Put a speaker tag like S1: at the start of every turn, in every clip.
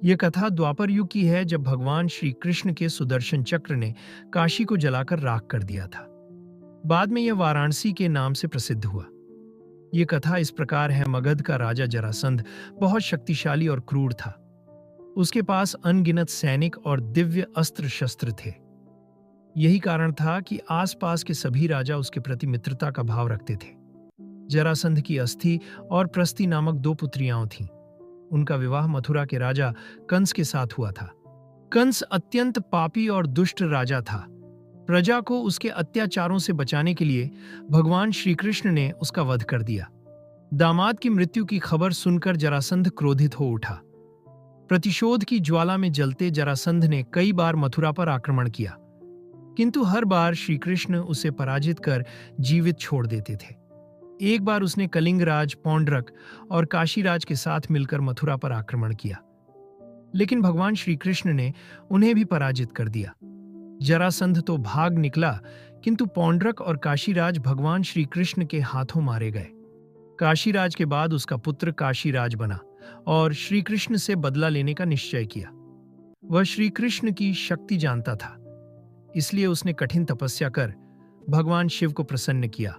S1: ये कथा द्वापर युग की है, जब भगवान श्री कृष्ण के सुदर्शन चक्र ने काशी को जलाकर राख कर दिया था। बाद में यह वाराणसी के नाम से प्रसिद्ध हुआ। ये कथा इस प्रकार है। मगध का राजा जरासंध बहुत शक्तिशाली और क्रूर था। उसके पास अनगिनत सैनिक और दिव्य अस्त्र शस्त्र थे। यही कारण था कि आसपास के सभी राजा उसके प्रति मित्रता का भाव रखते थे। जरासंध की अस्थि और प्रस्थि नामक दो पुत्रियां थीं। उनका विवाह मथुरा के राजा कंस के साथ हुआ था। कंस अत्यंत पापी और दुष्ट राजा था। प्रजा को उसके अत्याचारों से बचाने के लिए भगवान श्री कृष्ण ने उसका वध कर दिया। दामाद की मृत्यु की खबर सुनकर जरासंध क्रोधित हो उठा। प्रतिशोध की ज्वाला में जलते जरासंध ने कई बार मथुरा पर आक्रमण किया, किंतु हर बार श्री कृष्ण उसे पराजित कर जीवित छोड़ देते थे। एक बार उसने कलिंगराज, पौंड्रक और काशीराज के साथ मिलकर मथुरा पर आक्रमण किया, लेकिन भगवान श्री कृष्ण ने उन्हें भी पराजित कर दिया। जरासंध तो भाग निकला, किंतु पौंड्रक और काशीराज भगवान श्री कृष्ण के हाथों मारे गए। काशीराज के बाद उसका पुत्र काशीराज बना और श्री कृष्ण से बदला लेने का निश्चय किया। वह श्री कृष्ण की शक्ति जानता था, इसलिए उसने कठिन तपस्या कर भगवान शिव को प्रसन्न किया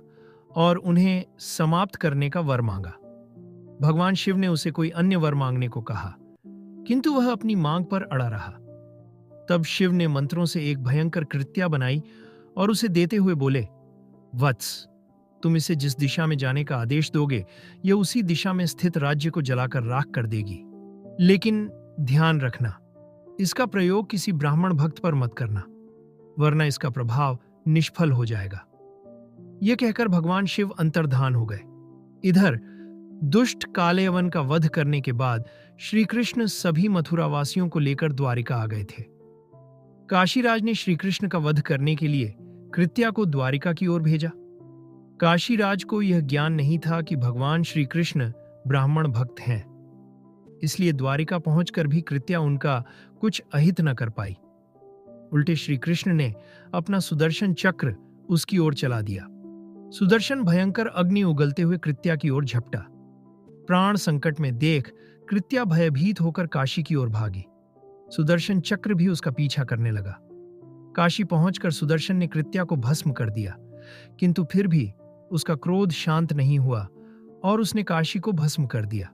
S1: और उन्हें समाप्त करने का वर मांगा। भगवान शिव ने उसे कोई अन्य वर मांगने को कहा, किंतु वह अपनी मांग पर अड़ा रहा। तब शिव ने मंत्रों से एक भयंकर कृत्या बनाई और उसे देते हुए बोले, वत्स, तुम इसे जिस दिशा में जाने का आदेश दोगे, यह उसी दिशा में स्थित राज्य को जलाकर राख कर देगी। लेकिन ध्यान रखना, इसका प्रयोग किसी ब्राह्मण भक्त पर मत करना, वरना इसका प्रभाव निष्फल हो जाएगा। यह कहकर भगवान शिव अंतर्धान हो गए। इधर दुष्ट कालयवन का वध करने के बाद श्री कृष्ण सभी मथुरावासियों को लेकर द्वारिका आ गए थे। काशीराज ने श्री कृष्ण का वध करने के लिए कृत्या को द्वारिका की ओर भेजा। काशीराज को यह ज्ञान नहीं था कि भगवान श्री कृष्ण ब्राह्मण भक्त हैं, इसलिए द्वारिका पहुंचकर भी कृत्या उनका कुछ अहित न कर पाई। उल्टे श्री कृष्ण ने अपना सुदर्शन चक्र उसकी ओर चला दिया। सुदर्शन भयंकर अग्नि उगलते हुए कृत्या की ओर झपटा। प्राण संकट में देख कृत्या भयभीत होकर काशी की ओर भागी। सुदर्शन चक्र भी उसका पीछा करने लगा। काशी पहुंचकर सुदर्शन ने कृत्या को भस्म कर दिया, किंतु फिर भी उसका क्रोध शांत नहीं हुआ और उसने काशी को भस्म कर दिया।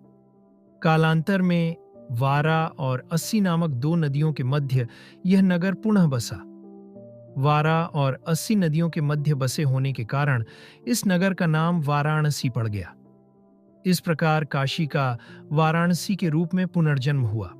S1: कालांतर में वारा और अस्सी नामक दो नदियों के मध्य यह नगर पुनः बसा। वारा और अस्सी नदियों के मध्य बसे होने के कारण इस नगर का नाम वाराणसी पड़ गया। इस प्रकार काशी का वाराणसी के रूप में पुनर्जन्म हुआ।